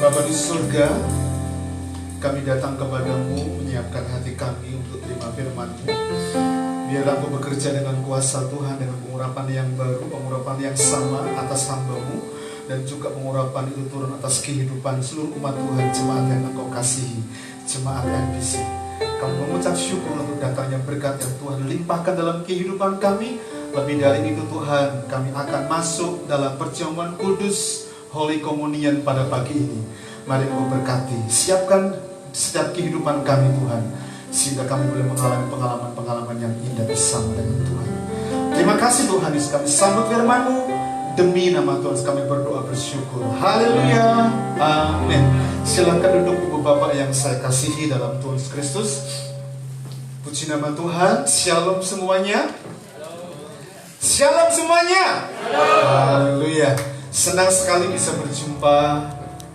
Bapa di surga, kami datang kepadamu menyiapkan hati kami untuk terima firman-Mu. Biarlah Engkau bekerja dengan kuasa Tuhan, dengan pengurapan yang baru, pengurapan yang sama atas hamba-Mu, dan juga pengurapan itu turun atas kehidupan seluruh umat Tuhan, jemaat yang Engkau kasihi, jemaat NBC. Kami mengucap syukur untuk datangnya berkat yang Tuhan limpahkan dalam kehidupan kami. Lebih dari itu Tuhan, kami akan masuk dalam perjamuan kudus Holy Communion pada pagi ini. Mari Engkau berkati, siapkan setiap kehidupan kami Tuhan, sehingga kami boleh mengalami pengalaman-pengalaman yang indah bersama dengan Tuhan. Terima kasih Tuhan Yesus, kami sambut firman-Mu. Demi nama Tuhan kami berdoa bersyukur. Haleluya, amin. Silakan duduk Ibu Bapak yang saya kasihi dalam Tuhan Yesus Kristus. Puji nama Tuhan. Shalom semuanya. Shalom semuanya. Haleluya. Senang sekali bisa berjumpa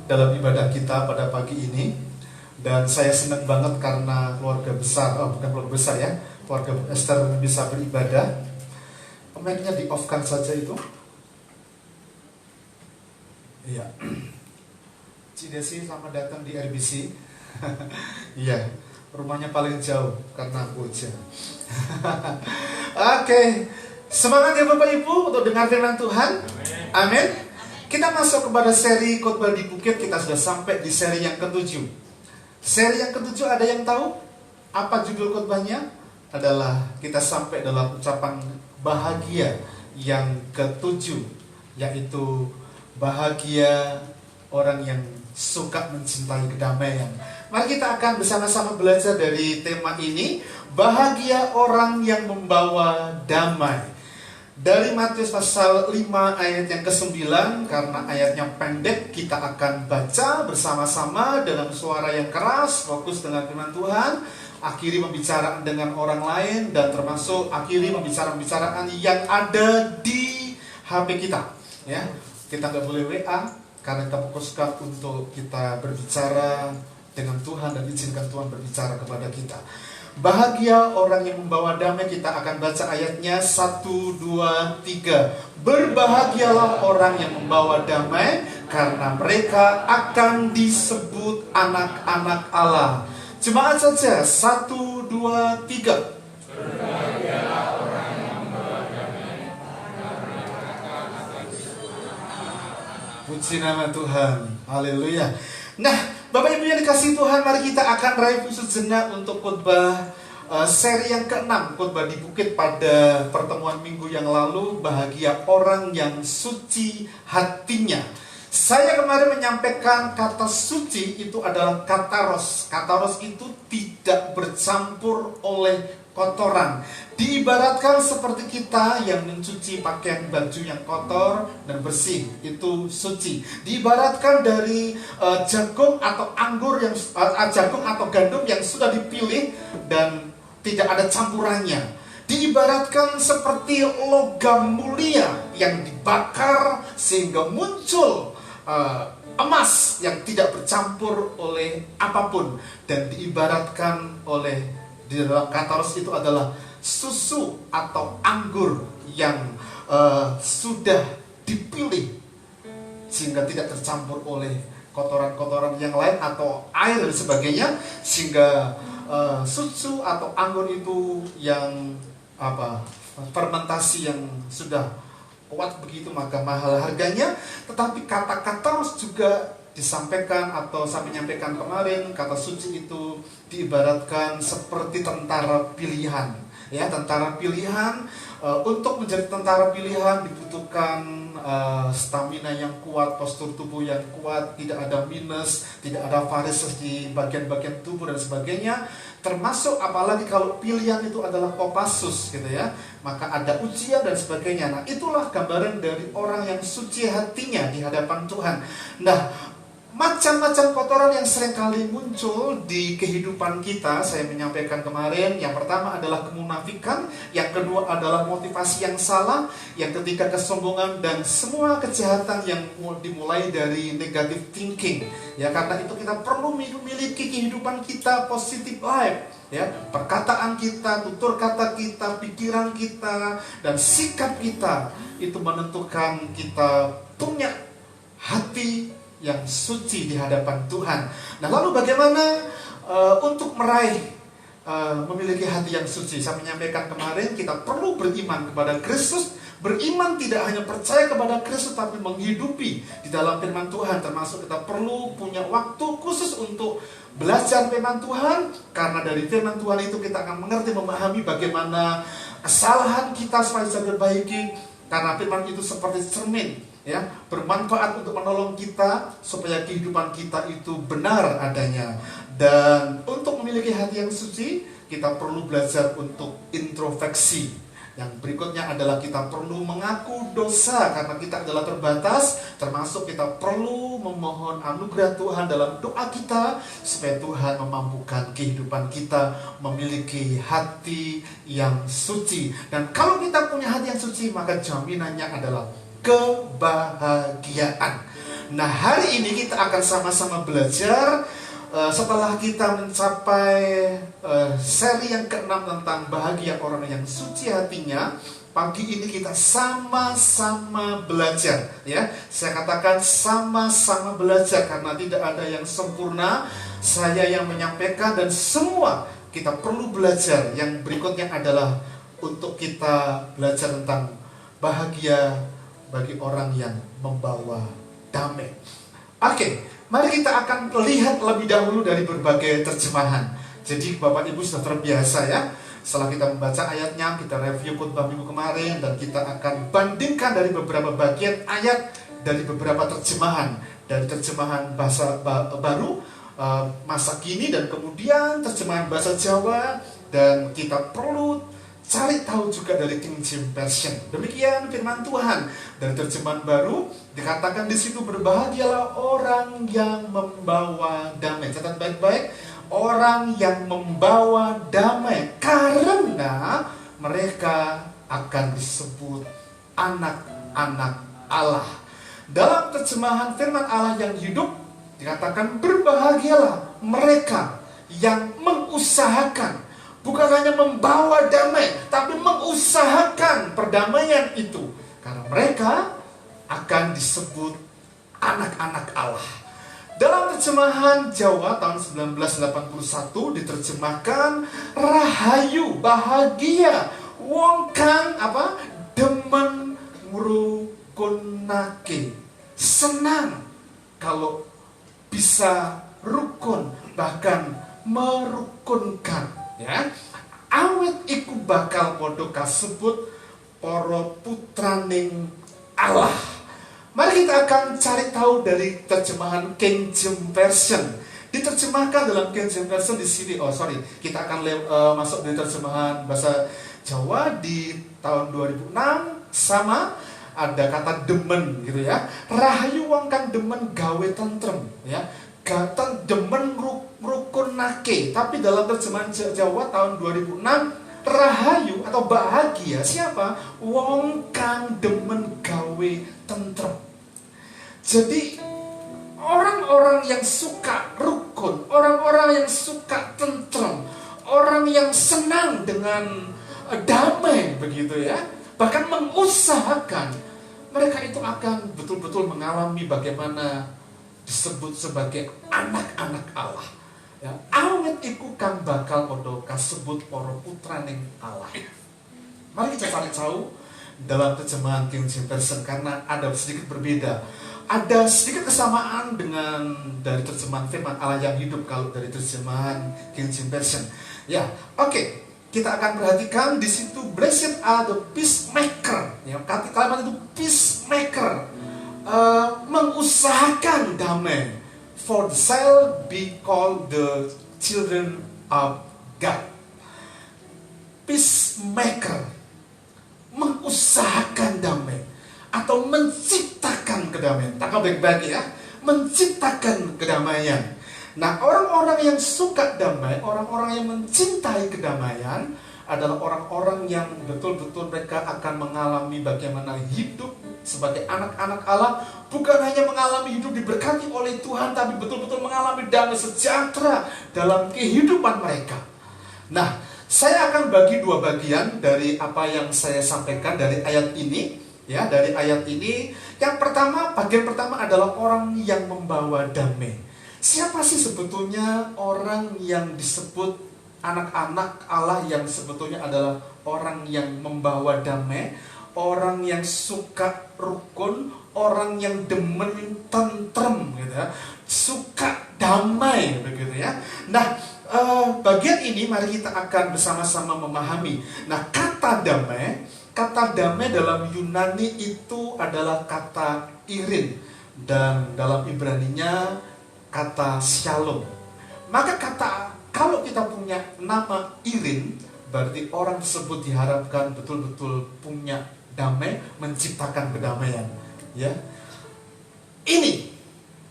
dalam ibadah kita pada pagi ini. Dan saya senang banget karena keluarga besar, bukan keluarga besar ya, keluarga Esther bisa beribadah. Mic-nya di-off-kan saja itu. Iya. Cidesi, selamat datang di RBC. Iya, rumahnya paling jauh karena hujan. Oke. Semangat ya Bapak Ibu untuk dengar firman Tuhan. Amin. Kita masuk kepada seri khotbah di bukit. Kita sudah sampai di seri yang ke-7. Seri yang ke-7 ada yang tahu apa judul khotbahnya? Adalah kita sampai dalam ucapan bahagia yang ke-7, yaitu bahagia orang yang suka mencintai kedamaian. Mari kita akan bersama-sama belajar dari tema ini, bahagia orang yang membawa damai. Dari Matius pasal 5 ayat yang ke-9, karena ayatnya pendek, kita akan baca bersama-sama dengan suara yang keras, fokus dengan firman Tuhan, akhiri pembicaraan dengan orang lain, dan termasuk akhiri pembicaraan yang ada di HP kita. Ya, kita nggak boleh WA, karena kita fokuskan untuk kita berbicara dengan Tuhan dan izinkan Tuhan berbicara kepada kita. Bahagia orang yang membawa damai, kita akan baca ayatnya 1, 2, 3. Berbahagialah orang yang membawa damai, karena mereka akan disebut anak-anak Allah. Jemaat saja, 1, 2, 3. Berbahagialah orang yang membawa damai, karena mereka akan disebut anak-anak. Puji nama Tuhan, haleluya. Nah, Bapak Ibu yang dikasihi Tuhan, mari kita akan review sejenak untuk khotbah seri yang ke-6, khotbah di bukit pada pertemuan minggu yang lalu, bahagia orang yang suci hatinya. Saya kemarin menyampaikan kata suci itu adalah kataros. Kataros itu tidak bercampur oleh kotoran. Diibaratkan seperti kita yang mencuci pakaian baju yang kotor dan bersih, itu suci. Diibaratkan dari jagung atau anggur yang jagung atau gandum yang sudah dipilih dan tidak ada campurannya. Diibaratkan seperti logam mulia yang dibakar sehingga muncul emas yang tidak bercampur oleh apapun, dan diibaratkan oleh di dalam Katoros itu adalah susu atau anggur yang sudah dipilih sehingga tidak tercampur oleh kotoran-kotoran yang lain atau air dan sebagainya, sehingga susu atau anggur itu yang fermentasi yang sudah kuat begitu, maka mahal harganya. Tetapi kata Katoros juga disampaikan, atau saya menyampaikan kemarin, kata suci itu diibaratkan seperti tentara pilihan. Ya, tentara pilihan. Untuk menjadi tentara pilihan dibutuhkan stamina yang kuat, postur tubuh yang kuat, tidak ada minus, tidak ada varises di bagian-bagian tubuh dan sebagainya. Termasuk apalagi kalau pilihan itu adalah Kopassus gitu ya, maka ada ujian dan sebagainya. Nah, itulah gambaran dari orang yang suci hatinya di hadapan Tuhan. Nah, macam-macam kotoran yang seringkali muncul di kehidupan kita, saya menyampaikan kemarin. Yang pertama adalah kemunafikan, yang kedua adalah motivasi yang salah, yang ketiga kesombongan, dan semua kejahatan yang dimulai dari negative thinking. Ya, karena itu kita perlu memiliki kehidupan kita positive life. Ya, perkataan kita, tutur kata kita, pikiran kita, dan sikap kita itu menentukan kita punya hati yang suci di hadapan Tuhan. Nah, lalu bagaimana untuk meraih memiliki hati yang suci? Saya menyampaikan kemarin, kita perlu beriman kepada Kristus. Beriman tidak hanya percaya kepada Kristus, tapi menghidupi di dalam firman Tuhan. Termasuk kita perlu punya waktu khusus untuk belajar firman Tuhan, karena dari firman Tuhan itu kita akan mengerti, memahami bagaimana kesalahan kita supaya bisa diperbaiki. Karena firman itu seperti cermin, ya, bermanfaat untuk menolong kita supaya kehidupan kita itu benar adanya. Dan untuk memiliki hati yang suci, kita perlu belajar untuk introspeksi. Yang berikutnya adalah kita perlu mengaku dosa, karena kita adalah terbatas. Termasuk kita perlu memohon anugerah Tuhan dalam doa kita, supaya Tuhan memampukan kehidupan kita memiliki hati yang suci. Dan kalau kita punya hati yang suci, maka jaminannya adalah kebahagiaan. Nah, hari ini kita akan sama-sama belajar setelah kita mencapai seri yang ke-6 tentang bahagia orang yang suci hatinya. Pagi ini kita sama-sama belajar, ya. Saya katakan sama-sama belajar karena tidak ada yang sempurna. Saya yang menyampaikan dan semua kita perlu belajar. Yang berikutnya adalah untuk kita belajar tentang bahagia bagi orang yang membawa damai. Oke, mari kita akan lihat lebih dahulu dari berbagai terjemahan. Jadi Bapak Ibu sudah terbiasa ya, setelah kita membaca ayatnya, kita review khotbah minggu kemarin, dan kita akan bandingkan dari beberapa bagian ayat dari beberapa terjemahan. Dari terjemahan bahasa baru, masa kini, dan kemudian terjemahan bahasa Jawa. Dan kita perlu cari tahu juga dari King James Version. Demikian firman Tuhan. Dari terjemahan baru dikatakan di situ, berbahagialah orang yang membawa damai. Catat baik-baik, orang yang membawa damai, karena mereka akan disebut anak-anak Allah. Dalam terjemahan firman Allah yang hidup dikatakan, berbahagialah mereka yang mengusahakan. Bukan hanya membawa damai, tapi mengusahakan perdamaian itu. Karena mereka akan disebut anak-anak Allah. Dalam terjemahan Jawa tahun 1981 diterjemahkan, rahayu, bahagia, wong kang demen ngrukunake. Senang kalau bisa rukun, bahkan merukunkan. Ya, awet iku bakal padha kasebut para putraning Allah. Mari kita akan cari tahu dari terjemahan King James Version. Diterjemahkan dalam King James Version di sini. Kita akan masuk dari terjemahan bahasa Jawa di tahun 2006. Sama ada kata demen gitu ya. Rahayu wong kang demen gawe tentrem ya. Gatan demen rukunake. Tapi dalam terjemahan Jawa tahun 2006, rahayu atau bahagia siapa? Wong kang demen gawe tentrem. Jadi orang orang-orang yang suka rukun, orang-orang yang suka tentrem, orang yang senang dengan damai begitu ya. Bahkan mengusahakan, mereka itu akan betul-betul mengalami bagaimana disebut sebagai anak-anak Allah. Ya, awet iku kang bakal podo kasebut para putraning Allah. Mari kita cari tahu dalam terjemahan King James Version karena ada sedikit berbeda. Ada sedikit kesamaan dengan dari terjemahan firman Allah yang hidup kalau dari terjemahan King James Version. Ya, oke. Kita akan perhatikan di situ blessed are the peacemaker. Ya, kalimat itu peacemaker, mengusahakan damai. For they shall be called the children of God. Peacemaker, mengusahakan damai atau menciptakan kedamaian. Tangkap baik-baik ya, menciptakan kedamaian. Nah, orang-orang yang suka damai, orang-orang yang mencintai kedamaian adalah orang-orang yang betul-betul mereka akan mengalami bagaimana hidup sebagai anak-anak Allah. Bukan hanya mengalami hidup diberkati oleh Tuhan, tapi betul-betul mengalami damai sejahtera dalam kehidupan mereka. Nah, saya akan bagi dua bagian dari apa yang saya sampaikan dari ayat ini. Ya, dari ayat ini, yang pertama, bagian pertama adalah orang yang membawa damai. Siapa sih sebetulnya orang yang disebut anak-anak Allah yang sebetulnya adalah orang yang membawa damai, orang yang suka rukun, orang yang demen tentrem gitu ya, suka damai begitu ya. Nah, bagian ini mari kita akan bersama-sama memahami. Nah, kata damai dalam Yunani itu adalah kata irin dan dalam Ibraninya kata shalom. Maka kalau kita punya nama irin, berarti orang tersebut diharapkan betul-betul punya damai, menciptakan kedamaian. Ya, ini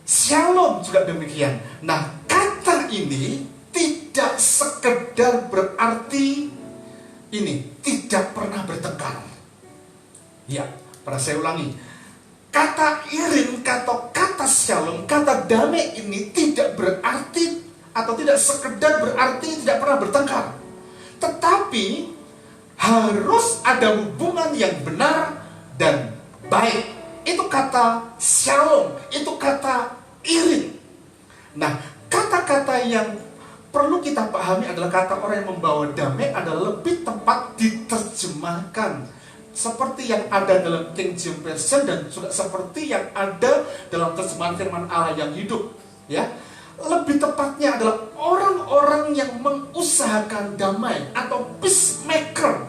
shalom juga demikian. Nah, kata ini tidak sekedar berarti ini tidak pernah bertengkar. Ya, pada saya ulangi. Kata irin, kata shalom, kata damai ini tidak berarti atau tidak sekedar berarti tidak pernah bertengkar. Tetapi harus ada hubungan yang benar dan baik. Itu kata shalom, itu kata irin. Nah, kata-kata yang perlu kita pahami adalah kata orang yang membawa damai adalah lebih tepat diterjemahkan seperti yang ada dalam King James Version dan juga seperti yang ada dalam terjemahan firman Allah yang hidup. Ya, lebih tepatnya adalah orang-orang yang mengusahakan damai atau peacemaker.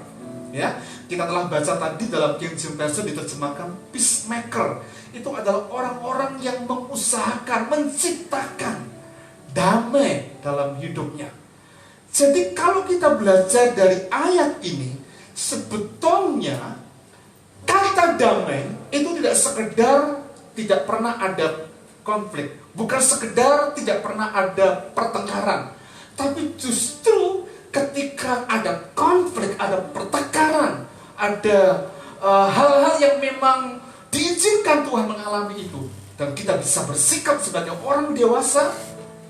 Ya, kita telah baca tadi dalam King James Version diterjemahkan peacemaker. Itu adalah orang-orang yang mengusahakan, menciptakan damai dalam hidupnya. Jadi kalau kita belajar dari ayat ini, sebetulnya kata damai itu tidak sekedar tidak pernah ada konflik, bukan sekedar tidak pernah ada pertengkaran, tapi justru ketika ada konflik, ada pertengkaran, ada hal-hal yang memang diizinkan Tuhan mengalami itu, dan kita bisa bersikap sebagai orang dewasa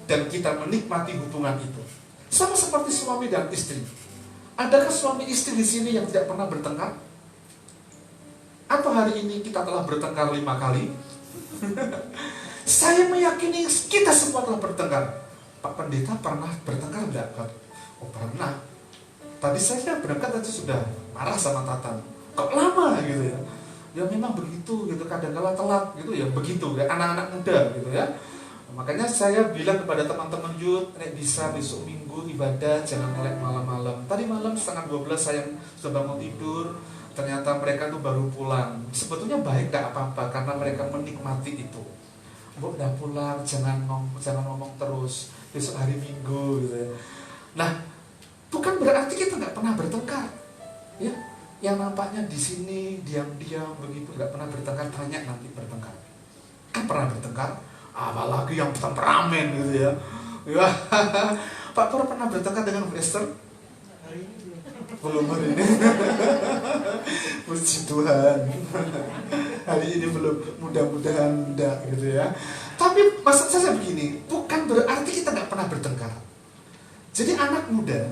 dan kita menikmati hubungan itu. Sama seperti suami dan istri. Adakah suami istri di sini yang tidak pernah bertengkar? Atau hari ini kita telah bertengkar 5 kali? Saya meyakini kita semua telah bertengkar. Pak Pendeta pernah bertengkar enggak? Oh, pernah. Tadi saya berangkat aja sudah marah sama Tatan. Kok lama gitu ya? Ya memang begitu gitu, kadang-kala telat gitu ya, begitu ya, anak-anak muda gitu ya. Makanya saya bilang kepada teman-teman Yud, nek bisa besok minggu ibadah jangan melek malam-malam. Tadi malam 11:30 saya sudah bangun tidur, ternyata mereka tuh baru pulang. Sebetulnya baik gak apa-apa karena mereka menikmati itu. Bu udah pulang, jangan ngomong terus, besok hari Minggu gitu ya. Nah, bukan berarti kita gak pernah bertengkar. Ya, yang nampaknya di sini diam-diam begitu gak pernah bertengkar, tanya nanti bertengkar. Kan pernah bertengkar? Apalagi yang temperamen gitu ya. Ya. Pak Pur pernah bertengkar dengan Bu Esther? Hari ini belum hari ini. Puji Tuhan. Hari ini belum, mudah-mudahan enggak gitu ya. Tapi maksud saya begini, bukan berarti kita nggak pernah bertengkar. Jadi anak muda,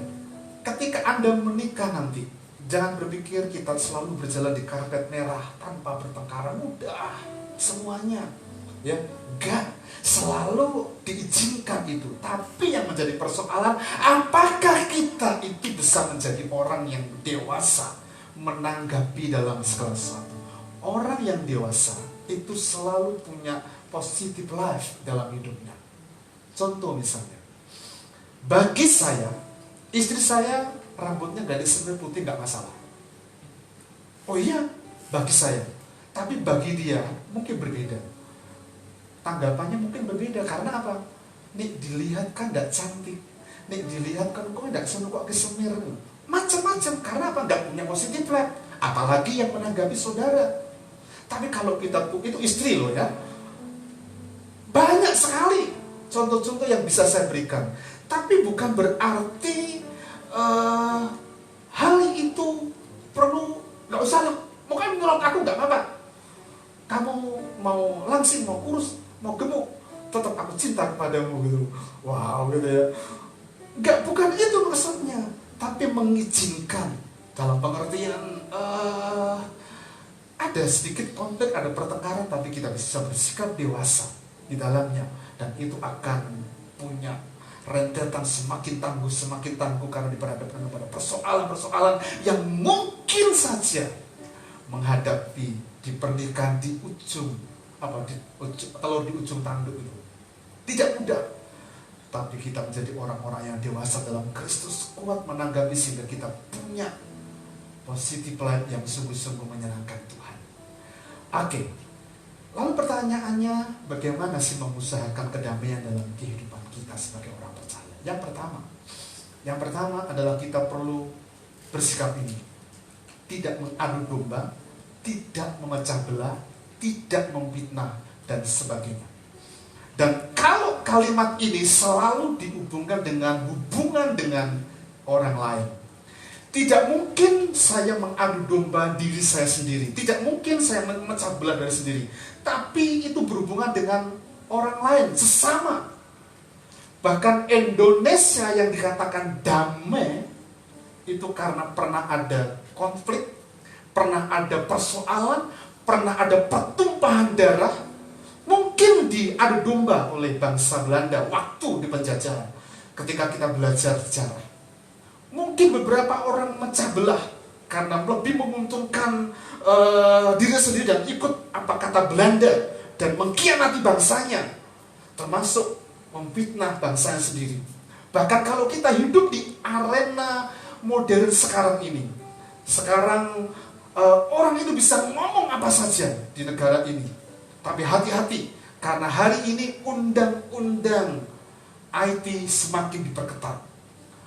ketika Anda menikah nanti, jangan berpikir kita selalu berjalan di karpet merah tanpa bertengkar. Mudah semuanya, ya, enggak selalu diizinkan itu. Tapi yang menjadi persoalan, apakah kita itu bisa menjadi orang yang dewasa menanggapi dalam segala sesuatu. Orang yang dewasa itu selalu punya positive life dalam hidupnya. Contoh misalnya, bagi saya, istri saya rambutnya gadis semir putih nggak masalah. Oh iya, bagi saya. Tapi bagi dia mungkin berbeda. Tanggapannya mungkin berbeda. Karena apa? Nih dilihat kan nggak cantik. Nih dilihat kan kok nggak seneng kok kesemir. Macam-macam. Karena apa? Nggak punya positif life. Apalagi yang menanggapi saudara. Tapi kalau kita, itu istri loh ya. Banyak sekali contoh-contoh yang bisa saya berikan. Tapi bukan berarti hal itu perlu, gak usah lah. Mungkin menurut aku gak apa-apa. Kamu mau langsing, mau kurus, mau gemuk, tetap aku cinta kepadamu gitu. Wow gitu ya. Bukan itu maksudnya. Tapi mengizinkan dalam pengertian ada sedikit konflik, ada pertengkaran, tapi kita bisa bersikap dewasa di dalamnya, dan itu akan punya rentetan semakin tangguh karena diperhadapkan kepada persoalan-persoalan yang mungkin saja menghadapi di pernikahan di ujung telur di ujung tanduk itu tidak mudah. Tapi kita menjadi orang-orang yang dewasa dalam Kristus, kuat menanggapi sehingga kita punya positive life yang sungguh-sungguh menyenangkan Tuhan. Oke. Lalu pertanyaannya, bagaimana sih mengusahakan kedamaian dalam kehidupan kita sebagai orang percaya? Yang pertama adalah kita perlu bersikap ini. Tidak mengadu domba, tidak memecah belah, tidak memfitnah, dan sebagainya. Dan kalau kalimat ini selalu dihubungkan dengan hubungan dengan orang lain, tidak mungkin saya mengadu domba diri saya sendiri. Tidak mungkin saya memecah belah dari sendiri. Tapi itu berhubungan dengan orang lain, sesama. Bahkan Indonesia yang dikatakan damai, itu karena pernah ada konflik, pernah ada persoalan, pernah ada pertumpahan darah. Mungkin diadu domba oleh bangsa Belanda waktu di penjajahan. Ketika kita belajar sejarah. Mungkin beberapa orang mecah belah karena lebih menguntungkan diri sendiri dan ikut apa kata Belanda dan mengkhianati bangsanya, termasuk memfitnah bangsanya sendiri. Bahkan kalau kita hidup di arena modern sekarang ini, orang itu bisa ngomong apa saja di negara ini. Tapi hati-hati, karena hari ini undang-undang IT semakin diperketat.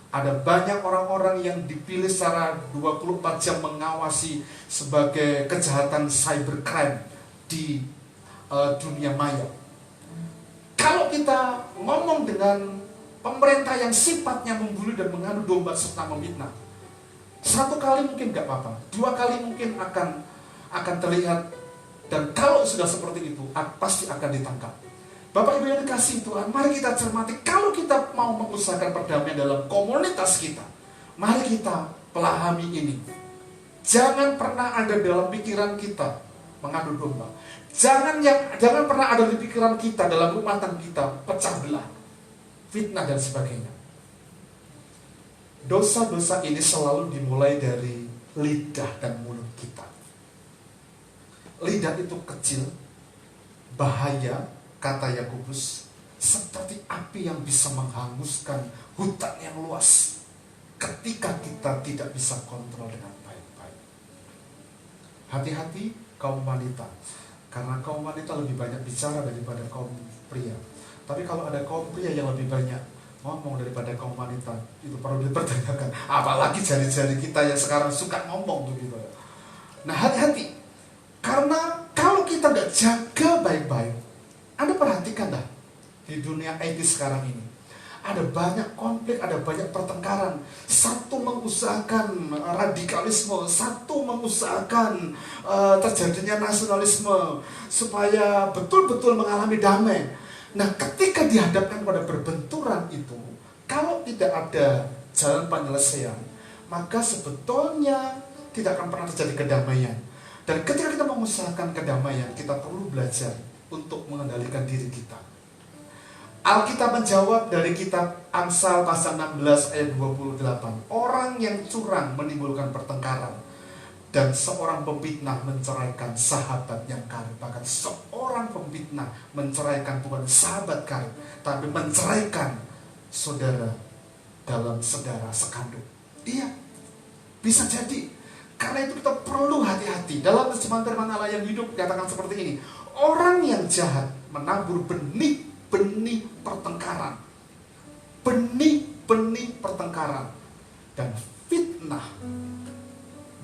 Ada banyak orang-orang yang dipilih secara 24 jam mengawasi sebagai kejahatan cybercrime di dunia maya. Kalau kita ngomong dengan pemerintah yang sifatnya membuli dan mengadu domba serta memfitnah, 1 kali mungkin gak apa-apa, 2 kali mungkin akan terlihat, dan kalau sudah seperti itu pasti akan ditangkap. Bapak Ibu yang dikasihi Tuhan, mari kita cermati. Kalau kita mau mengusahakan perdamaian dalam komunitas kita, mari kita pelahami ini. Jangan pernah ada dalam pikiran kita mengadu domba. Jangan pernah ada di pikiran kita, dalam rumah tangga kita, pecah belah, fitnah dan sebagainya. Dosa-dosa ini selalu dimulai dari lidah dan mulut kita. Lidah itu kecil, bahaya, kata Yakobus, seperti api yang bisa menghanguskan hutan yang luas ketika kita tidak bisa kontrol dengan baik-baik. Hati-hati kaum wanita, karena kaum wanita lebih banyak bicara daripada kaum pria. Tapi kalau ada kaum pria yang lebih banyak ngomong daripada kaum wanita, itu perlu dipertanyakan. Apalagi jari-jari kita yang sekarang suka ngomong begitu. Nah, hati-hati, karena kalau kita nggak jaga baik-baik, Anda perhatikan dah, di dunia IT sekarang ini, ada banyak konflik, ada banyak pertengkaran. Satu mengusahakan radikalisme, satu mengusahakan terjadinya nasionalisme, supaya betul-betul mengalami damai. Nah, ketika dihadapkan pada berbenturan itu, kalau tidak ada jalan penyelesaian, maka sebetulnya tidak akan pernah terjadi kedamaian. Dan ketika kita mengusahakan kedamaian, kita perlu belajar untuk mengendalikan diri kita. Alkitab menjawab dari kitab Amsal pasal 16 ayat 28. Orang yang curang menimbulkan pertengkaran, dan seorang pemfitnah menceraikan sahabat yang karib. Bahkan seorang pemfitnah menceraikan bukan sahabat karib, tapi menceraikan saudara dalam saudara sekandung. Iya, bisa jadi. Karena itu kita perlu hati-hati. Dalam terjemahan firman Allah yang hidup dikatakan seperti ini. Orang yang jahat menabur benih-benih pertengkaran. Benih-benih pertengkaran. Dan fitnah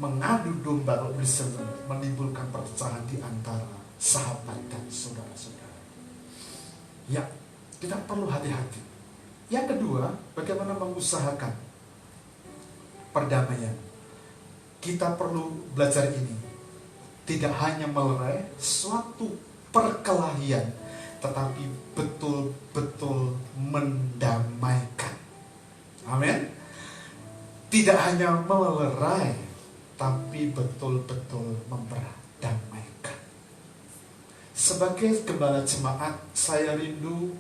mengadu domba, kalau menimbulkan perpecahan di antara sahabat dan saudara-saudara. Ya, kita perlu hati-hati. Yang kedua, bagaimana mengusahakan perdamaian. Kita perlu belajar ini. Tidak hanya melerai suatu perkelahian, tetapi betul-betul mendamaikan. Amin. Tidak hanya melerai, tapi betul-betul memperdamaikan. Sebagai gembala jemaat, saya rindu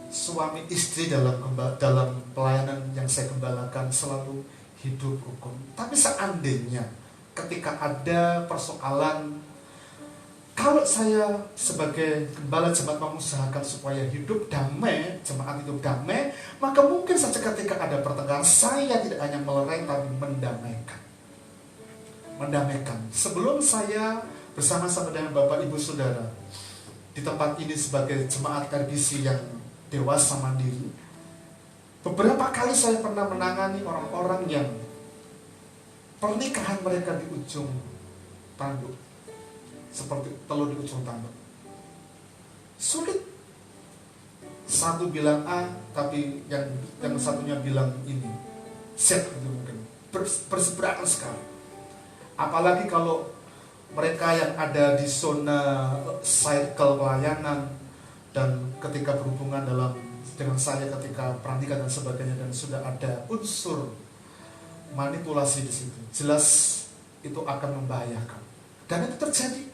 suami istri dalam pelayanan yang saya gembalakan selalu hidup rukun. Tapi seandainya ketika ada persoalan, kalau saya sebagai gembala jemaat mengusahakan supaya hidup damai, jemaat hidup damai, maka mungkin saja ketika ada pertengkaran, saya tidak hanya melerai tapi mendamaikan. Sebelum saya bersama-sama dengan Bapak Ibu Saudara di tempat ini sebagai jemaat RBC yang dewasa mandiri, beberapa kali saya pernah menangani orang-orang yang pernikahan mereka di ujung tanduk, seperti telur di ujung tanduk. Sulit. Satu bilang A, tapi yang satunya bilang ini Z, gitu mungkin berseberangan sekali. Apalagi kalau mereka yang ada di zona circle pelayanan, dan ketika berhubungan dengan saya ketika perhatikan dan sebagainya, dan sudah ada unsur manipulasi di situ, jelas itu akan membahayakan. Dan itu terjadi.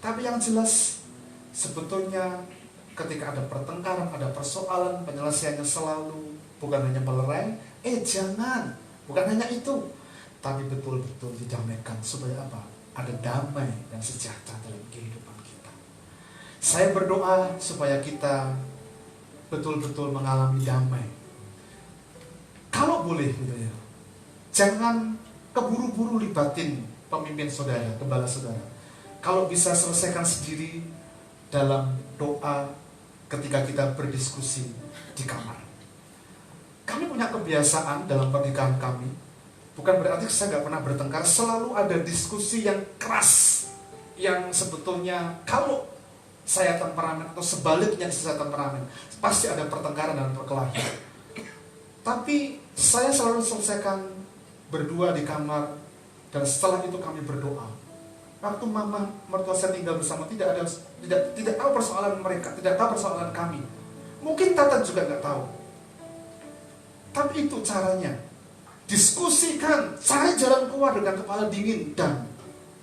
Tapi yang jelas sebetulnya ketika ada pertengkaran, ada persoalan, penyelesaiannya selalu bukan hanya melerai, jangan, bukan hanya itu, tapi betul-betul didamaikan. Supaya apa? Ada damai dan sejahtera dalam kehidupan kita. Saya berdoa supaya kita betul-betul mengalami damai. Kalau boleh gitu ya, jangan keburu-buru libatin pemimpin saudara, gembala saudara. Kalau bisa selesaikan sendiri dalam doa ketika kita berdiskusi di kamar. Kami punya kebiasaan dalam pernikahan kami, bukan berarti saya nggak pernah bertengkar, selalu ada diskusi yang keras, yang sebetulnya kalau saya temperamen atau sebaliknya saya temperamen, pasti ada pertengkaran dan perkelahian. Tapi saya selalu selesaikan berdua di kamar, dan setelah itu kami berdoa. Waktu mama mertua saya tinggal bersama, tidak tahu persoalan mereka, tidak tahu persoalan kami. Mungkin Tata juga nggak tahu. Tapi itu caranya. Diskusikan, cari jalan keluar dengan kepala dingin, dan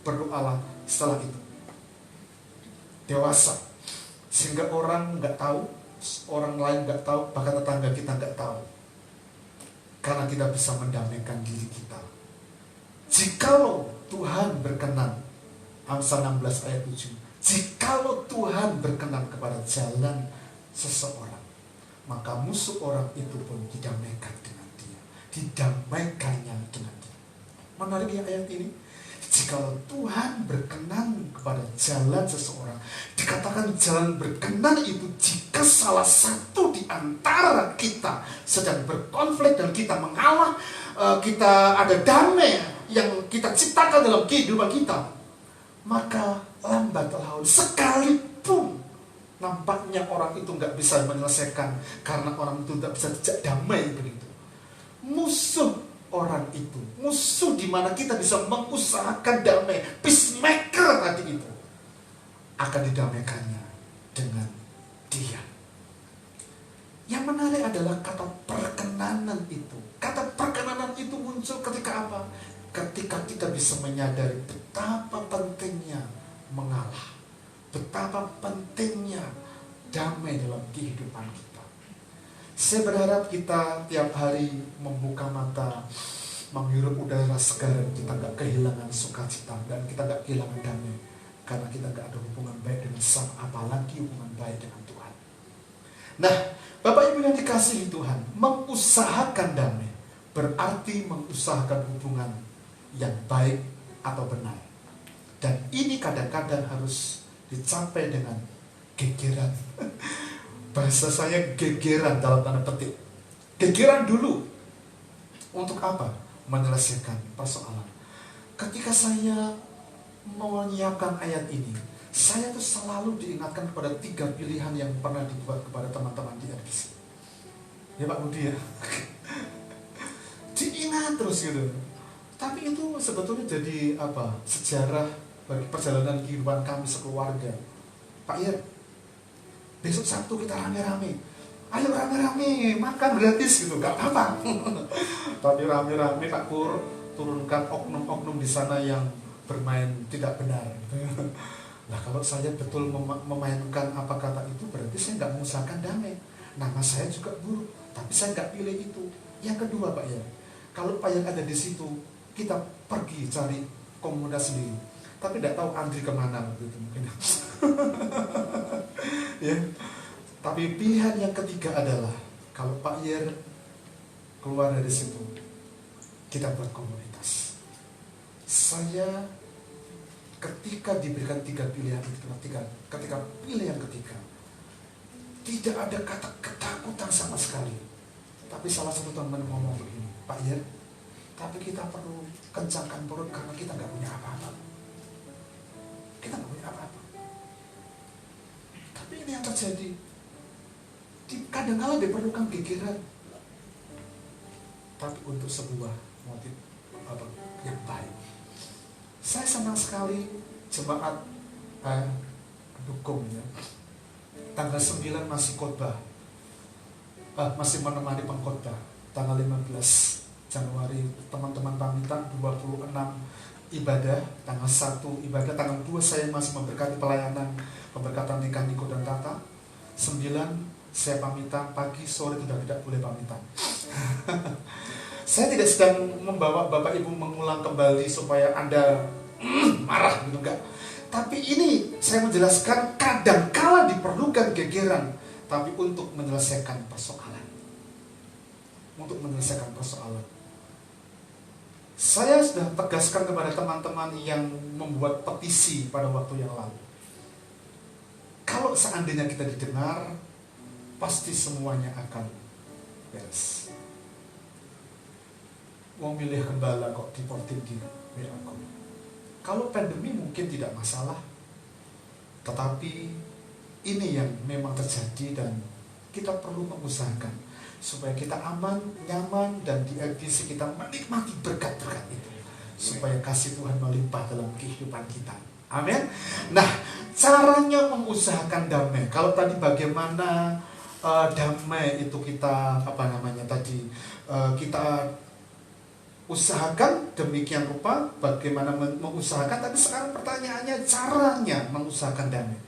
berdoalah setelah itu. Dewasa, sehingga orang nggak tahu, orang lain nggak tahu, bahkan tetangga kita nggak tahu. Karena kita bisa mendamaikan diri kita. Jikalau Tuhan berkenan, Amsal 16 ayat 7, jikalau Tuhan berkenan kepada jalan seseorang, maka musuh orang itu pun didamaikan dengan dia, didamaikannya dengan dia. Menarik ya ayat ini. Jikalau Tuhan berkenan kepada jalan seseorang, dikatakan jalan berkenan itu jika salah satu di antara kita sedang berkonflik dan kita mengalah, kita ada damai yang kita ciptakan dalam kehidupan kita, maka lambat laun sekalipun nampaknya orang itu nggak bisa menyelesaikan karena orang itu tidak bisa damai begitu. Musuh orang itu, musuh di mana kita bisa mengusahakan damai, peacemaker tadi itu, akan didamaikannya dengan dia. Yang menarik adalah kata perkenanan itu. Kata perkenanan itu muncul ketika apa? Ketika kita bisa menyadari betapa pentingnya mengalah, betapa pentingnya damai dalam kehidupan kita. Saya berharap kita tiap hari membuka mata, menghirup udara segar, kita gak kehilangan sukacita dan kita gak kehilangan damai, karena kita gak ada hubungan baik dengan Sang, apalagi hubungan baik dengan Tuhan. Nah, Bapak Ibu yang dikasihi Tuhan, mengusahakan damai berarti mengusahakan hubungan yang baik atau benar. Dan ini kadang-kadang harus dicapai dengan gegeran. Bahasa saya gegeran dalam tanda petik. Gegeran dulu. Untuk apa? Menyelesaikan persoalan. Ketika saya menyiapkan ayat ini, saya tuh selalu diingatkan kepada 3 pilihan yang pernah dibuat kepada teman-teman di RBC. Ya Pak Budi ya. Diingat terus gitu. Tapi itu sebetulnya jadi apa? Sejarah bagi perjalanan kehidupan kami sekeluarga. Pak Ir, besok Sabtu kita rame-rame. Ayo rame-rame, makan gratis gitu, gak apa-apa. Tapi rame-rame Pak Pur, turunkan oknum-oknum di sana yang bermain tidak benar. Nah kalau saya betul memainkan apa kata itu, berarti saya gak mengusahakan damai. Nama saya juga buruk, tapi saya gak pilih itu. Yang kedua Pak Ir, kalau Pak yang ada di situ, kita pergi cari komunitas sendiri. Tapi tidak tahu Andri kemana gitu mungkin. Ya. Tapi pilihan yang ketiga adalah kalau Pak Yer keluar dari situ, kita buat komunitas. Saya ketika diberikan 3 pilihan itu, ketika pilih yang ketiga, tidak ada kata ketakutan sama sekali. Tapi salah satu teman ngomong begini, Pak Yer, tapi kita perlu kencangkan perut karena kita nggak punya apa-apa. Kita nggak punya apa-apa. Tapi ini yang terjadi. Kadang-kala diperlukan gegeran. Tapi untuk sebuah motif yang baik. Saya senang sekali jemaat dukung ya. Tanggal 9 masih khotbah. Masih menemani pengkhotbah. Tanggal 15 Januari teman-teman pamitan, 26 ibadah, tanggal 1 ibadah, tanggal 2 saya masih memberkati pelayanan pemberkatan nikah Niko dan Tata. 9 saya pamitan, pagi sore tidak boleh pamitan. Saya tidak sedang membawa Bapak Ibu mengulang kembali supaya Anda marah gitu, enggak. Tapi ini saya menjelaskan kadang-kala diperlukan gegeran, tapi untuk menyelesaikan persoalan. Untuk menyelesaikan persoalan. Saya sudah tegaskan kepada teman-teman yang membuat petisi pada waktu yang lalu. Kalau seandainya kita didengar, pasti semuanya akan beres. Mau milih gembala kok diportin di WA-ku. Kalau pandemi mungkin tidak masalah. Tetapi ini yang memang terjadi dan kita perlu mengusahakan supaya kita aman, nyaman, dan di LBC kita menikmati berkat-berkat itu. Supaya kasih Tuhan melimpah dalam kehidupan kita. Amin. Nah, caranya mengusahakan damai. Kalau tadi bagaimana damai itu kita kita usahakan demikian rupa bagaimana mengusahakan. Tapi sekarang pertanyaannya caranya mengusahakan damai.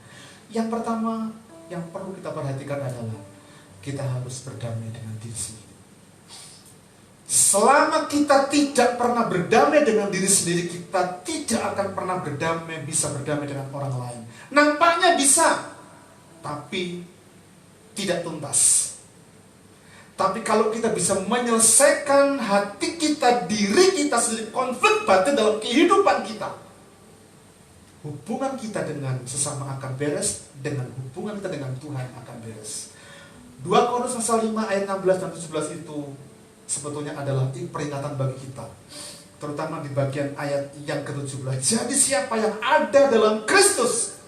Yang pertama yang perlu kita perhatikan adalah kita harus berdamai dengan diri sendiri. Selama kita tidak pernah berdamai dengan diri sendiri, kita tidak akan pernah bisa berdamai dengan orang lain. Nampaknya bisa, tapi tidak tuntas. Tapi kalau kita bisa menyelesaikan hati kita, diri kita sendiri, konflik batin dalam kehidupan kita, hubungan kita dengan sesama akan beres, dengan hubungan kita dengan Tuhan akan beres. 2 Korintus pasal 5 ayat 16 dan 17 itu sebetulnya adalah peringatan bagi kita. Terutama di bagian ayat yang ke-17. Jadi siapa yang ada dalam Kristus,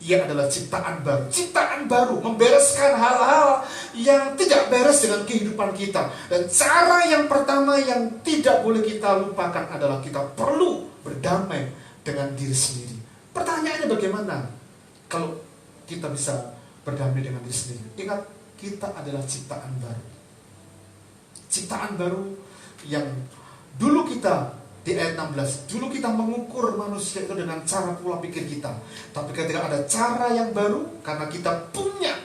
ia adalah ciptaan baru. Ciptaan baru membereskan hal-hal yang tidak beres dengan kehidupan kita. Dan cara yang pertama yang tidak boleh kita lupakan adalah kita perlu berdamai dengan diri sendiri. Pertanyaannya bagaimana kalau kita bisa berdamai dengan diri sendiri? Ingat, kita adalah ciptaan baru. Ciptaan baru yang dulu kita, di ayat 16, dulu kita mengukur manusia itu dengan cara pola pikir kita. Tapi ketika ada cara yang baru, karena kita punya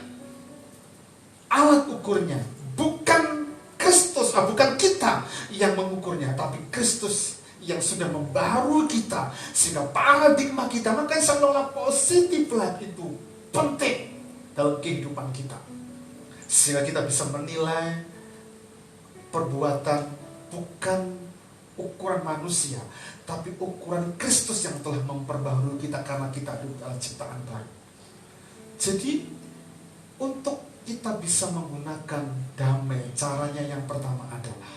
alat ukurnya, bukan Kristus, bukan kita yang mengukurnya, tapi Kristus yang sudah membarui kita, sehingga paradigma kita, makanya seolah positif life itu penting dalam kehidupan kita, sehingga kita bisa menilai perbuatan bukan ukuran manusia, tapi ukuran Kristus yang telah memperbaharui kita karena kita adalah ciptaan baru. Jadi untuk kita bisa menggunakan damai, caranya yang pertama adalah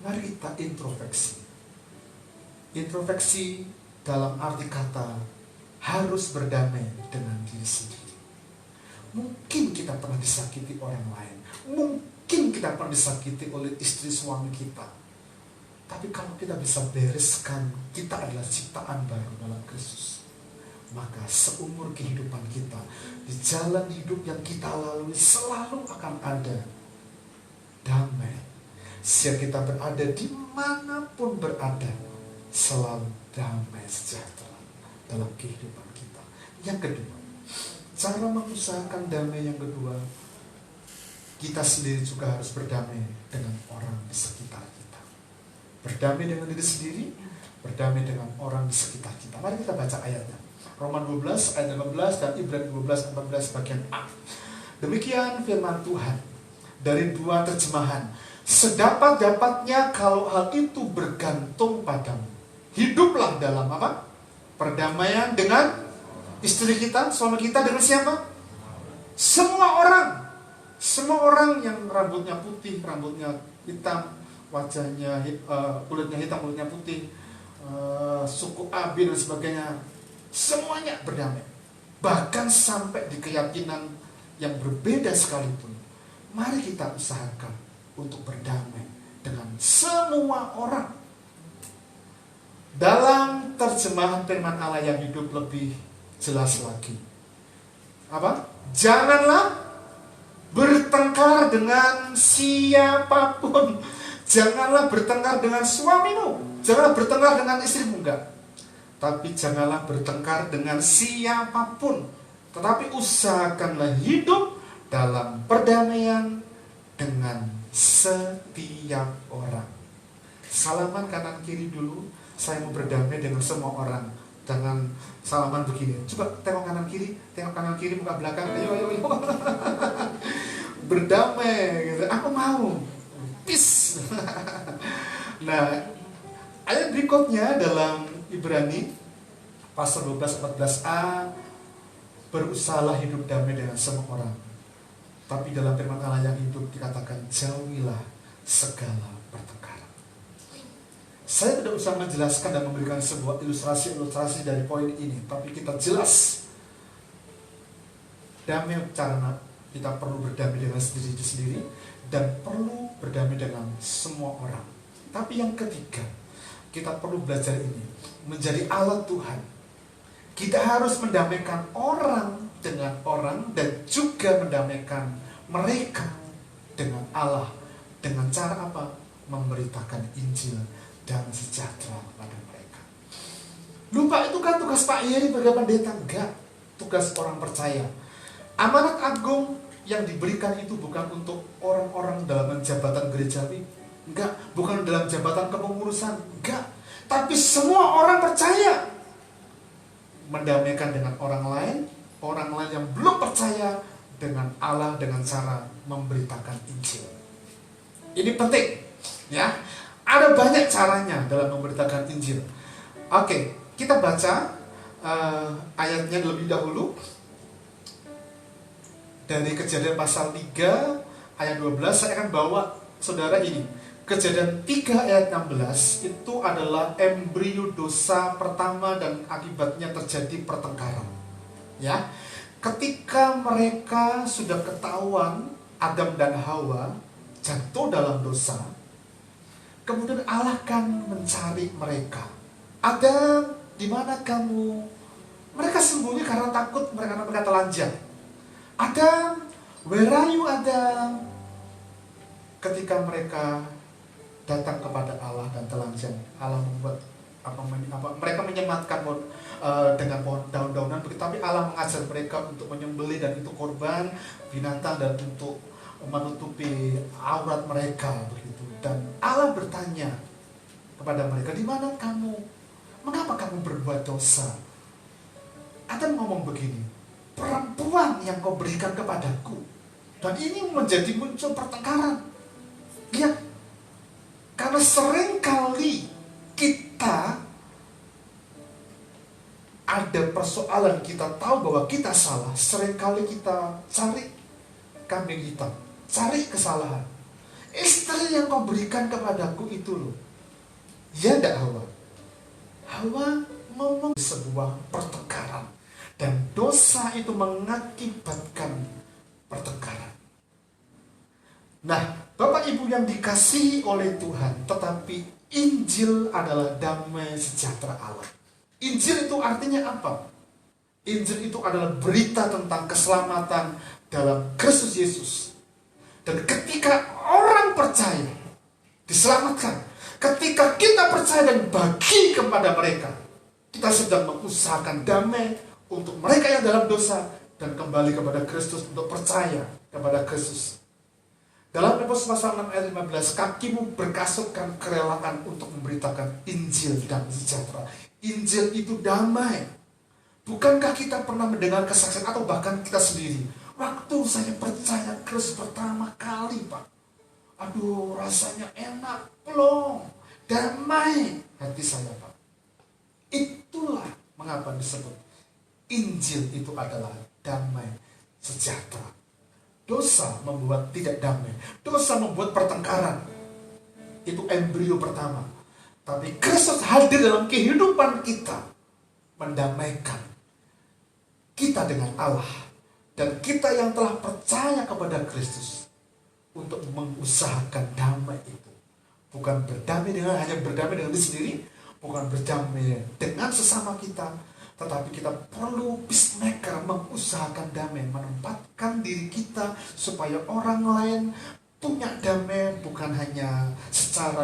mari kita introspeksi. Introspeksi dalam arti kata harus berdamai dengan diri sendiri. Mungkin kita pernah disakiti orang lain, mungkin kita pernah disakiti oleh istri suami kita. Tapi kalau kita bisa bereskan, kita adalah ciptaan baru dalam Kristus, maka seumur kehidupan kita, di jalan hidup yang kita lalui, selalu akan ada damai. Sehingga kita berada dimanapun berada, selalu damai sejahtera dalam kehidupan kita. Yang kedua, cara mengusahakan damai yang kedua, kita sendiri juga harus berdamai dengan orang di sekitar kita. Berdamai dengan diri sendiri, berdamai dengan orang di sekitar kita. Mari kita baca ayatnya. Roma 12 ayat 18 dan Ibrani 12 ayat 14 bagian A. Demikian firman Tuhan dari dua terjemahan. Sedapat-dapatnya kalau hal itu bergantung padamu, hiduplah dalam apa? Perdamaian dengan istri kita, suami kita, dengan siapa? Semua orang. Semua orang yang rambutnya putih, rambutnya hitam, wajahnya kulitnya hitam, kulitnya putih, suku Abi dan sebagainya, semuanya berdamai. Bahkan sampai di keyakinan yang berbeda sekalipun, mari kita usahakan untuk berdamai dengan semua orang. Dalam terjemahan firman Allah yang hidup lebih jelas lagi, apa? Janganlah bertengkar dengan siapapun. Janganlah bertengkar dengan suamimu, janganlah bertengkar dengan istrimu, enggak. Tapi janganlah bertengkar dengan siapapun, tetapi usahakanlah hidup dalam perdamaian dengan setiap orang. Salaman kanan kiri dulu. Saya mau berdamai dengan semua orang. Jangan salaman begini. Coba tengok kanan kiri, muka belakang. Ayo. Berdamai gitu. Aku mau. Peace. Nah, ayat berikutnya dalam Ibrani pasal 12 14a, berusahalah hidup damai dengan semua orang. Tapi dalam firman Allah yang hidup dikatakan jauhilah segala pertengkaran. Saya tidak usah menjelaskan dan memberikan sebuah ilustrasi dari poin ini, tapi kita jelas damai karena kita perlu berdamai dengan diri sendiri dan perlu berdamai dengan semua orang. Tapi yang ketiga, kita perlu belajar ini menjadi alat Tuhan. Kita harus mendamaikan orang dengan orang dan juga mendamaikan mereka dengan Allah. Dengan cara apa? Memberitakan Injil dan sejahtera kepada mereka. Lupa itu kan tugas Pak Yeri sebagai pendeta? Enggak, tugas orang percaya. Amanat agung yang diberikan itu bukan untuk orang-orang dalam jabatan gerejawi, enggak, bukan dalam jabatan kepengurusan, enggak, tapi semua orang percaya mendamaikan dengan orang lain yang belum percaya dengan Allah dengan cara memberitakan Injil. Ini penting, ya. Ada banyak caranya dalam memberitakan Injil. Oke, kita baca ayatnya lebih dahulu. Dari Kejadian pasal 3 ayat 12, saya akan bawa saudara ini. Kejadian 3 ayat 16 itu adalah embrio dosa pertama dan akibatnya terjadi pertengkaran. Ya, ketika mereka sudah ketahuan Adam dan Hawa jatuh dalam dosa, kemudian Allah kan mencari mereka. Adam, di mana kamu? Mereka sembunyi karena takut, mereka telanjang. Adam, Where are you, Adam? Ketika mereka datang kepada Allah dan telanjang, Allah membuat mereka menyematkan dengan pohon daun-daunan, tapi Allah mengajar mereka untuk menyembelih, dan itu korban binatang dan untuk menutupi aurat mereka begitu. Dan Allah bertanya kepada mereka, di mana kamu? Mengapa kamu berbuat dosa? Adam ngomong begini, perempuan yang kau berikan kepadaku. Dan ini menjadi muncul pertengkaran. Ya, karena seringkali kita ada persoalan, kita tahu bahwa kita salah, seringkali kita cari kambing hitam, cari kesalahan. Istri yang kau berikan kepadaku itu loh. Ya enggak Hawa? Hawa ngomong sebuah pertengkaran, dan dosa itu mengakibatkan pertengkaran. Nah, Bapak Ibu yang dikasihi oleh Tuhan, tetapi Injil adalah damai sejahtera Allah. Injil itu artinya apa? Injil itu adalah berita tentang keselamatan dalam Kristus Yesus. Dan ketika orang percaya, diselamatkan. Ketika kita percaya dan bagi kepada mereka, kita sedang mengusahakan damai untuk mereka yang dalam dosa, dan kembali kepada Kristus untuk percaya kepada Kristus. Dalam Efesus pasal 6 ayat 15, kakimu berkasutkan kerelaan untuk memberitakan Injil dan sejahtera. Injil itu damai. Bukankah kita pernah mendengar kesaksian, atau bahkan kita sendiri, waktu saya percaya Kristus pertama kali, Pak, aduh rasanya enak, plong, damai hati saya, Pak. Itulah mengapa disebut Injil itu adalah damai sejahtera. Dosa membuat tidak damai. Dosa membuat pertengkaran. Itu embrio pertama. Tapi Kristus hadir dalam kehidupan kita, mendamaikan kita dengan Allah. Dan kita yang telah percaya kepada Kristus untuk mengusahakan damai itu. Bukan berdamai dengan hanya berdamai dengan diri sendiri, bukan berdamai dengan sesama kita, tetapi kita perlu peacemaker, mengusahakan damai, menempatkan diri kita supaya orang lain punya damai, bukan hanya secara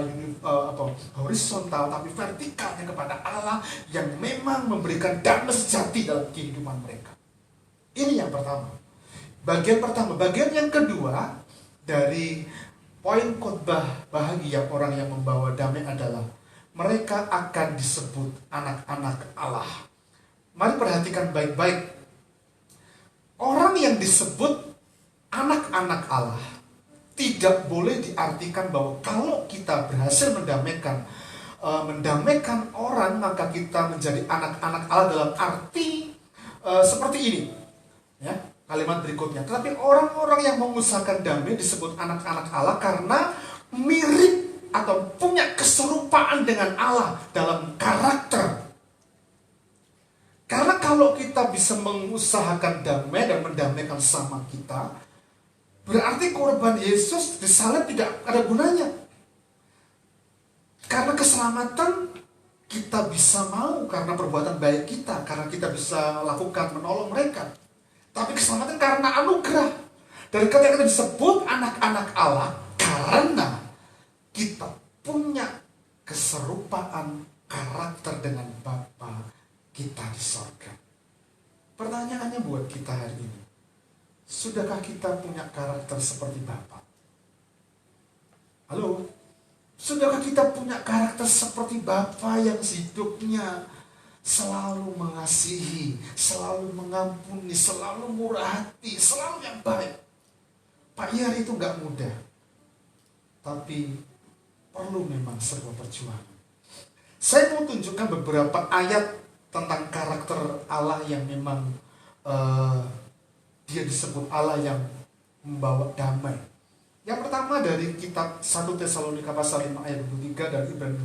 horizontal, tapi vertikalnya kepada Allah yang memang memberikan damai sejati dalam kehidupan mereka. Ini yang pertama. Bagian pertama. Bagian yang kedua dari poin khotbah bahagia orang yang membawa damai adalah mereka akan disebut anak-anak Allah. Mari perhatikan baik-baik. Orang yang disebut anak-anak Allah tidak boleh diartikan bahwa kalau kita berhasil mendamaikan orang, maka kita menjadi anak-anak Allah dalam arti seperti ini. Ya, kalimat berikutnya. Tetapi orang-orang yang mengusahakan damai disebut anak-anak Allah karena mirip atau punya keserupaan dengan Allah dalam karakter. Karena kalau kita bisa mengusahakan damai dan mendamaikan sama kita, berarti korban Yesus disalib tidak ada gunanya. Karena keselamatan kita bisa mau karena perbuatan baik kita, karena kita bisa lakukan menolong mereka. Tapi keselamatan karena anugerah. Dan ketika kita disebut anak-anak Allah, karena kita punya keserupaan karakter dengan Bapa kita di sorga. Pertanyaannya buat kita hari ini, sudahkah kita punya karakter seperti Bapa? Halo? Sudahkah kita punya karakter seperti Bapa yang hidupnya selalu mengasihi, selalu mengampuni, selalu murah hati, selalu yang baik? Pak Yar, itu gak mudah, tapi perlu memang sebuah perjuangan. Saya mau tunjukkan beberapa ayat tentang karakter Allah yang memang dia disebut Allah yang membawa damai. Yang pertama dari kitab 1 Tesalonika pasal 5 ayat 23 dan Ibrani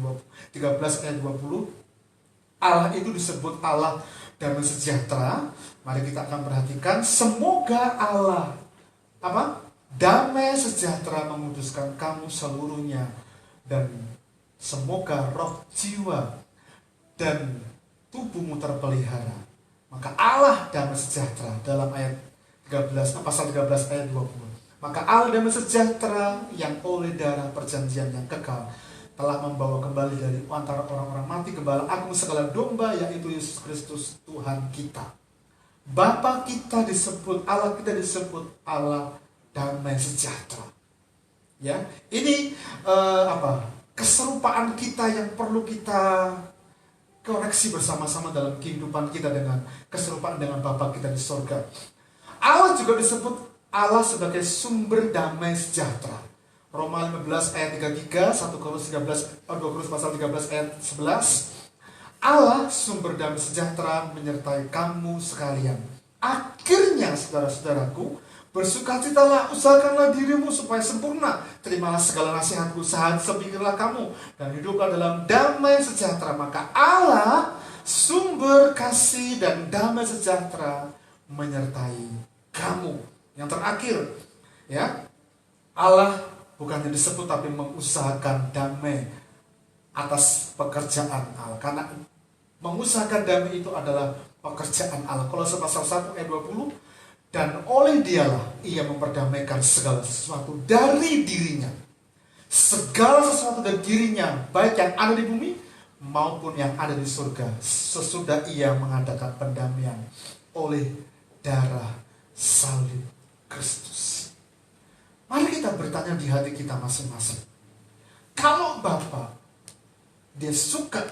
13 ayat 20. Allah itu disebut Allah damai sejahtera. Mari kita akan perhatikan. Semoga Allah damai sejahtera menguduskan kamu seluruhnya, dan semoga roh, jiwa, dan tubuhmu terpelihara. Maka Allah damai sejahtera dalam ayat pasal 13 ayat 20. Maka Allah damai sejahtera yang oleh darah perjanjian yang kekal telah membawa kembali dari antara orang-orang mati gembala agung segala domba, yaitu Yesus Kristus Tuhan kita. Bapa kita disebut, Allah kita disebut Allah damai sejahtera. Ya, ini keserupaan kita yang perlu kita koreksi bersama-sama dalam kehidupan kita dengan keserupaan dengan Bapa kita di surga. Allah juga disebut Allah sebagai sumber damai sejahtera. Roma 15 ayat 33, 1 Korintus 2 Korintus pasal 13 ayat 11. Allah sumber damai sejahtera menyertai kamu sekalian. Akhirnya saudara-saudaraku, bersukacitalah, usahakanlah dirimu supaya sempurna. Terimalah segala nasihatku, sepikirlah kamu dan hiduplah dalam damai sejahtera. Maka Allah sumber kasih dan damai sejahtera menyertai kamu. Yang terakhir, ya, Allah bukannya disebut tapi mengusahakan damai atas pekerjaan Allah. Karena mengusahakan damai itu adalah pekerjaan Allah. Kolose pasal 1 ayat 20, dan oleh dialah ia memperdamaikan segala sesuatu dari dirinya. Segala sesuatu dari dirinya, baik yang ada di bumi maupun yang ada di surga, sesudah ia mengadakan pendamaian oleh darah salib Kristus. Mari kita bertanya di hati kita masing-masing. Kalau Bapa, dia suka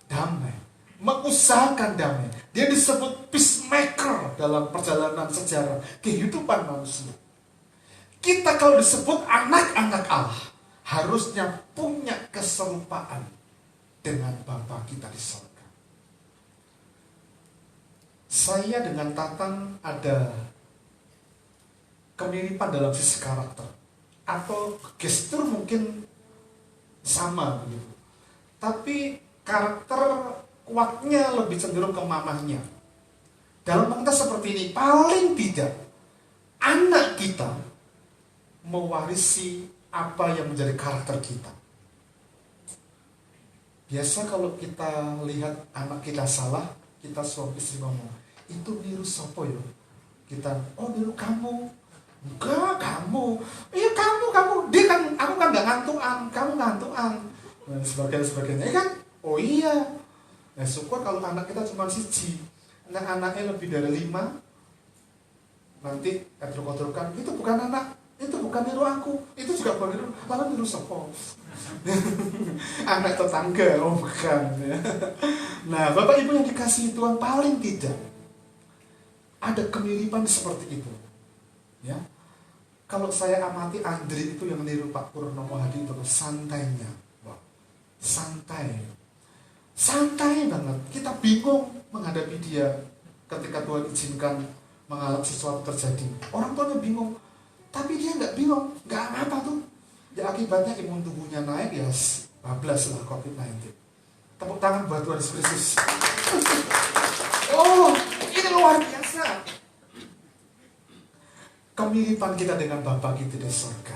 damai, mengusahakan damai, dia disebut peacemaker dalam perjalanan sejarah kehidupan manusia. Kita kalau disebut anak-anak Allah, harusnya punya keserupaan dengan Bapa kita di surga. Saya dengan Tatang ada kemiripan dalam sisi karakter, atau gestur mungkin sama begitu. Tapi karakter kuatnya lebih cenderung ke mamahnya. Dalam konteks seperti ini, paling tidak anak kita mewarisi apa yang menjadi karakter kita. Biasa kalau kita lihat anak kita salah, kita suami istri ngomong, itu niru sopo yo? Kita, oh niru kamu. Enggak, kamu. Iya kamu. Dia kan, aku kan gak ngantuan, kamu ngantuan. Dan sebagainya kan, oh iya. Nah, syukur kalau anak kita cuma siji. Nah, anaknya lebih dari 5. Nanti kadruk-kadrukan, itu bukan anak, itu bukan niru aku, itu juga bukan niru, malah niru sopo. Anak tetangga, oh bukan. Nah, Bapak Ibu yang dikasihi Tuhan, paling tidak ada kemiripan seperti itu. Ya, kalau saya amati Andri itu yang niru Pak Purnomo Hadi itu santainya, wah, santai banget. Kita bingung menghadapi dia ketika Tuhan izinkan mengalami sesuatu terjadi. Orang tuanya bingung, tapi dia nggak bingung, nggak apa-apa tuh. Ya akibatnya imun tubuhnya naik, ya bablas lah COVID-19. Tepuk tangan buat Tuhan Yesus Kristus. Oh, ini luar biasa. Kemiripan kita dengan Bapa kita di surga.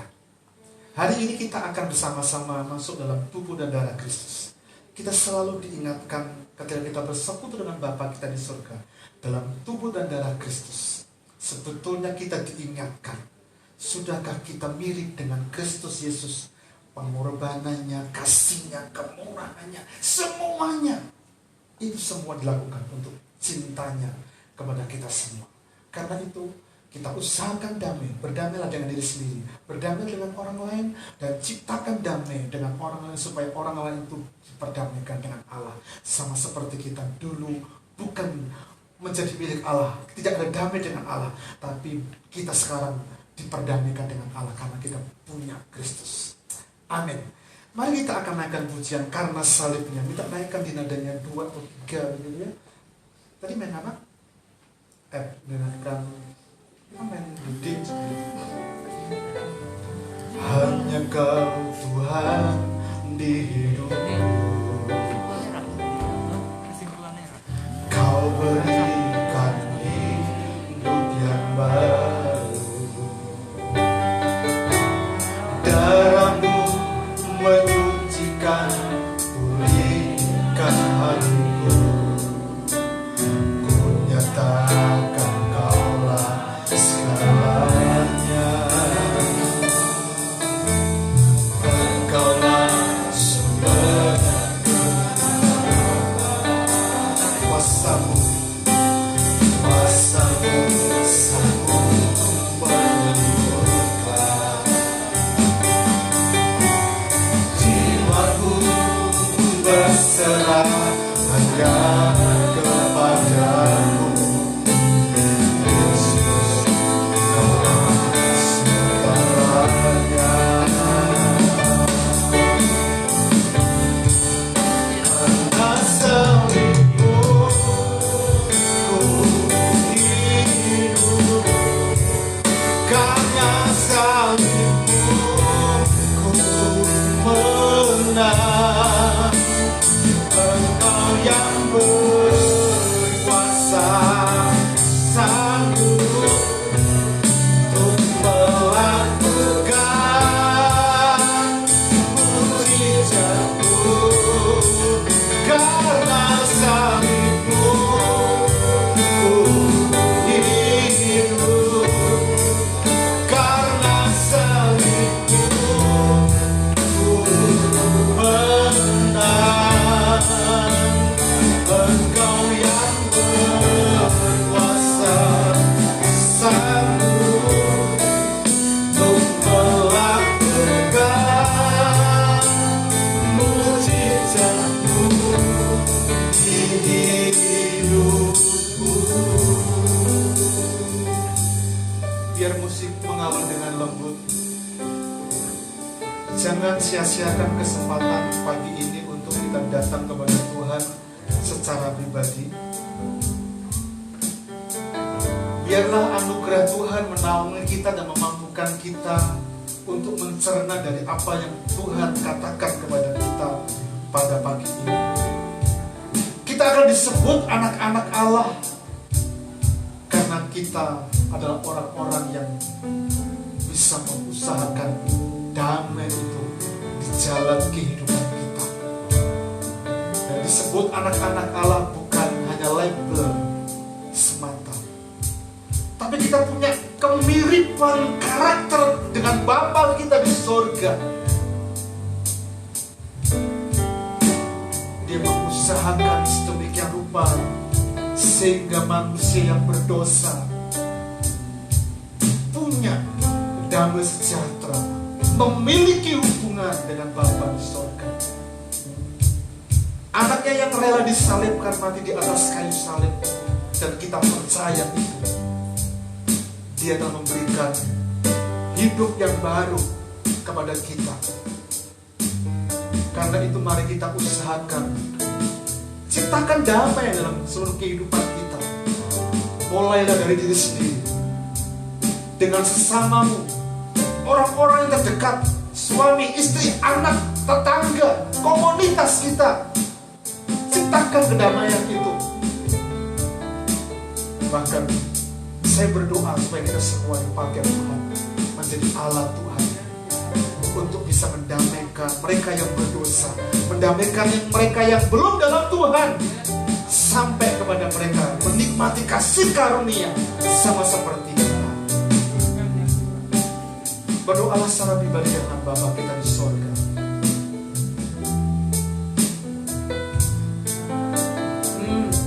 Hari ini kita akan bersama-sama masuk dalam tubuh dan darah Kristus. Kita selalu diingatkan ketika kita bersekutu dengan Bapa kita di surga dalam tubuh dan darah Kristus. Sebetulnya kita diingatkan, sudahkah kita mirip dengan Kristus Yesus? Pengorbanannya, kasihnya, kemurahannya, semuanya. Itu semua dilakukan untuk cintanya kepada kita semua. Karena itu, kita usahakan damai, berdamailah dengan diri sendiri, berdamai dengan orang lain, dan ciptakan damai dengan orang lain supaya orang lain itu diperdamaikan dengan Allah. Sama seperti kita dulu bukan menjadi milik Allah, tidak ada damai dengan Allah, tapi kita sekarang diperdamaikan dengan Allah karena kita punya Kristus. Amin. Mari kita akan naikkan pujian karena salibnya. Kita naikkan di nadanya 2 atau 3 begitu ya. Tadi main apa? Menaikkan main gede. Hanya Kau Tuhan di hidupku, Kau berikan hidup yang baru. Darah-Mu menyucikan, pulihkan hatiku. Ku nyatakan Kaulah Biar musik mengawal dengan lembut. Jangan sia-siakan kesempatan pagi ini untuk kita datang kepada Tuhan secara pribadi. Biarlah anugerah Tuhan menaungi kita dan memampukan kita untuk mencerna dari apa yang Tuhan katakan kepada kita pada pagi ini. Kita akan disebut anak-anak Allah karena kita adalah orang-orang yang bisa mengusahakan damai itu di jalan kehidupan kita. Dan disebut anak-anak Allah bukan hanya label semata, tapi kita punya kemiripan karakter dengan Bapa kita di sorga. Dia mengusahakan sedemikian rupa sehingga manusia yang berdosa punya damai sejahtera, memiliki hubungan dengan Bapa di sorga. Anaknya yang rela disalibkan mati di atas kayu salib, dan kita percaya itu. Dia telah memberikan hidup yang baru kepada kita. Karena itu mari kita usahakan ciptakan damai dalam seluruh kehidupan kita. Mulailah dari diri sendiri, dengan sesamamu, orang-orang yang terdekat, suami, istri, anak, tetangga, komunitas kita. Ciptakan kedamaian itu. Bahkan saya berdoa supaya kita semua dipakai Tuhan menjadi alat Tuhan untuk bisa mendamaikan mereka yang berdosa, mendamaikan mereka yang belum dalam Tuhan, sampai kepada mereka menikmati kasih karunia sama seperti kita. Berdoalah secara pribadi dengan Bapa kita di sorga.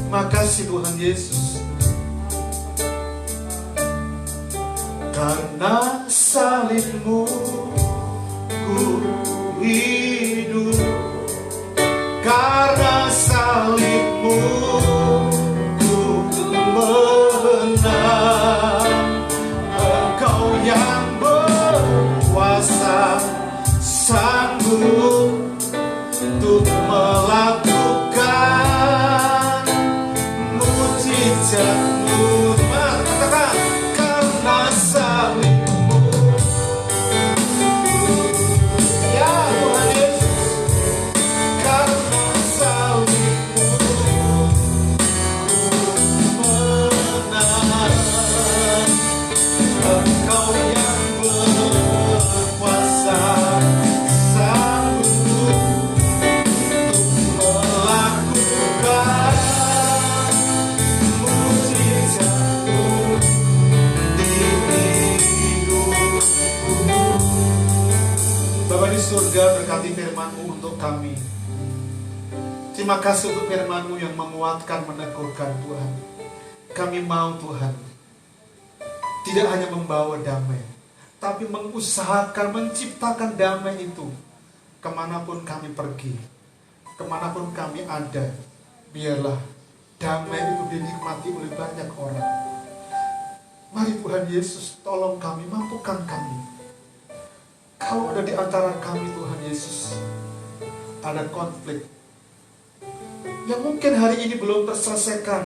Makasih Tuhan Yesus, karena salib-Mu ku hidup, karena salib-Mu ku menang. Engkau yang berkuasa, sanggup untuk melakukan mujizat-Mu. Katakan, karena salib-Mu. Ya Tuhan Yesus, karena salib-Mu ku menang. Engkau yang berkuasa, sanggup untuk melakukan mujizat-Mu di hidupku. Bapa di surga, berkati firman-Mu untuk kami. Terima kasih untuk firman-Mu yang menguatkan, menegurkan Tuhan. Kami mau Tuhan tidak hanya membawa damai, tapi mengusahakan menciptakan damai itu kemanapun kami pergi, kemanapun kami ada. Biarlah damai itu dinikmati oleh banyak orang. Mari Tuhan Yesus, tolong kami, mampukan kami. Kalau ada di antara kami Tuhan Yesus ada konflik yang mungkin hari ini belum terselesaikan,